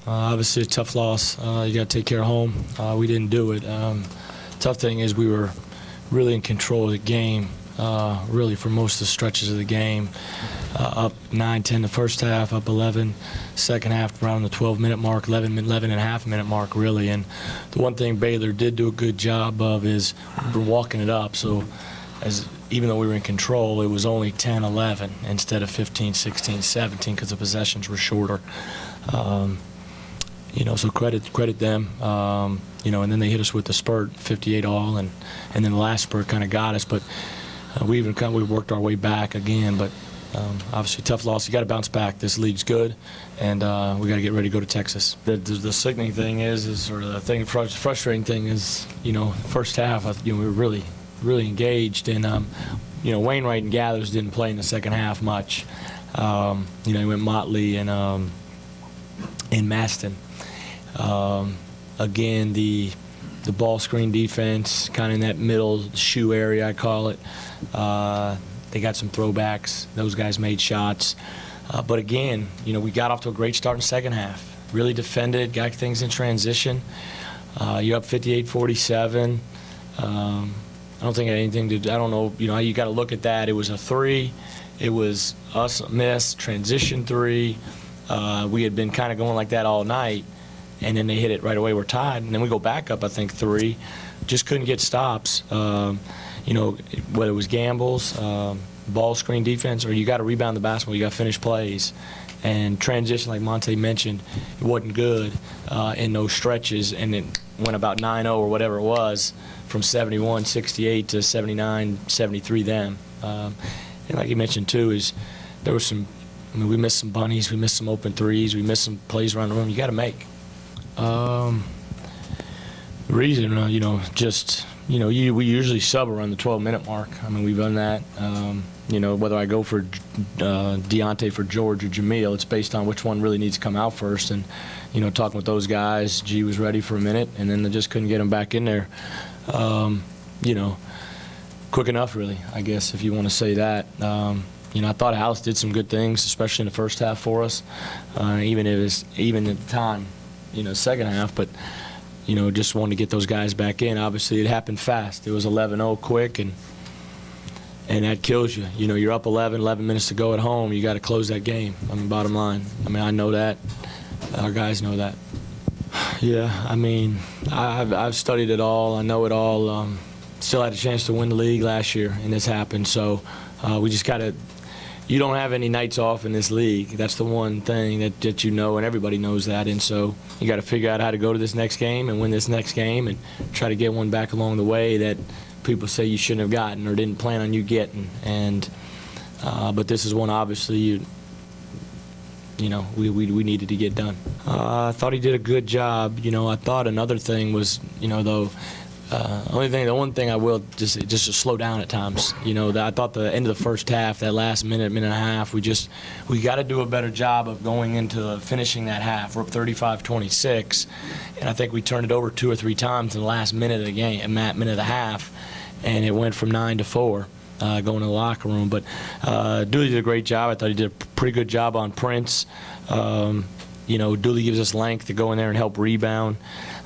Obviously a tough loss. You got to take care of home. We didn't do it. Tough thing is we were really in control of the game, really for most of the stretches of the game. Up 9-10 the first half, up 11 second half, around the 12-minute mark, 11 and a half minute mark, really. And the one thing Baylor did do a good job of is we're walking it up. So even though we were in control, it was only 10-11 instead of 15, 16, 17 because the possessions were shorter. So credit them. And then they hit us with the spurt, 58 all, and then the last spurt kind of got us. But we worked our way back again. But obviously, tough loss. You got to bounce back. This league's good, and we got to get ready to go to Texas. The sickening thing is or the thing, frustrating thing is, first half, we were really engaged, and Wainwright and Gathers didn't play in the second half much. He went Motley and Maston. Again, the ball screen defense, kind of in that middle shoe area, I call it. They got some throwbacks. Those guys made shots. But again, we got off to a great start in the second half. Really defended, got things in transition. You're up 58-47. I don't think it had anything to do, I don't know, you got to look at that. It was a three. It was us a miss, transition three. We had been kind of going like that all night, and then they hit it right away. We're tied, and then we go back up, I think, three. Just couldn't get stops. Whether it was gambles, ball screen defense, or you got to rebound the basketball, you got to finish plays. And transition, like Monte mentioned, it wasn't good in those stretches, and it went about 9-0 or whatever it was, from 71-68 to 79-73 them. And like you mentioned, too, is there was some, we missed some bunnies, we missed some open threes, we missed some plays around the room. You got to make. The reason, we usually sub around the 12-minute mark. We've done that. Whether I go for Deontay for George or Jameel, it's based on which one really needs to come out first. And, talking with those guys, G was ready for a minute, and then they just couldn't get him back in there. Quick enough, really, I guess, if you want to say that. I thought Alice did some good things, especially in the first half for us, even at the time, second half. But, just wanted to get those guys back in. Obviously, it happened fast. It was 11-0 quick, and that kills you. You're up 11 minutes to go at home. You got to close that game. Bottom line. I know that. Our guys know that. Yeah, I've studied it all. I know it all. Still had a chance to win the league last year, and this happened. So we just got to. You don't have any nights off in this league. That's the one thing that and everybody knows that. And so you got to figure out how to go to this next game and win this next game and try to get one back along the way that people say you shouldn't have gotten or didn't plan on you getting. And but this is one obviously we needed to get done. I thought he did a good job. I thought another thing was, though, the one thing I will just to slow down at times. I thought the end of the first half, that last minute and a half, we got to do a better job of going into finishing that half. We're up 35-26, and I think we turned it over 2 or 3 times in the last minute of the game, minute of the half, and it went from 9-4. Going to the locker room. But Dooley did a great job. I thought he did a pretty good job on Prince. Dooley gives us length to go in there and help rebound.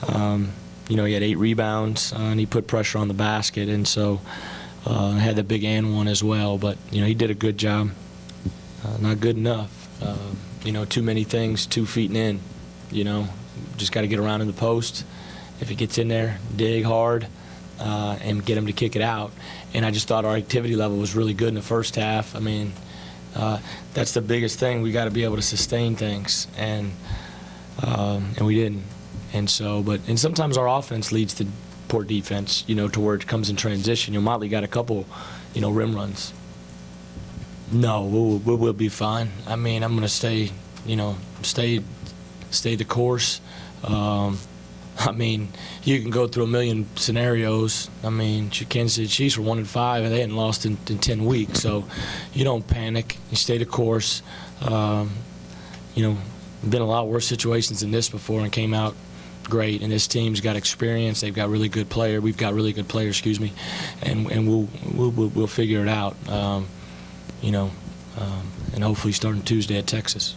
He had 8 rebounds, and he put pressure on the basket, and so had the big and one as well. But, he did a good job. Not good enough. Too many things 2 feet and in. Just got to get around in the post. If it gets in there, dig hard. And get him to kick it out. And I just thought our activity level was really good in the first half. That's the biggest thing. We got to be able to sustain things, and we didn't. And sometimes our offense leads to poor defense. To where it comes in transition. Motley got a couple, rim runs. No, we'll be fine. I'm going to stay the course. You can go through a million scenarios. Kansas City Chiefs were 1-5, and they hadn't lost in 10 weeks. So you don't panic. You stay the course. Been a lot worse situations than this before and came out great. And this team's got experience. They've got really good players. We've got really good players, and we'll figure it out. And hopefully starting Tuesday at Texas.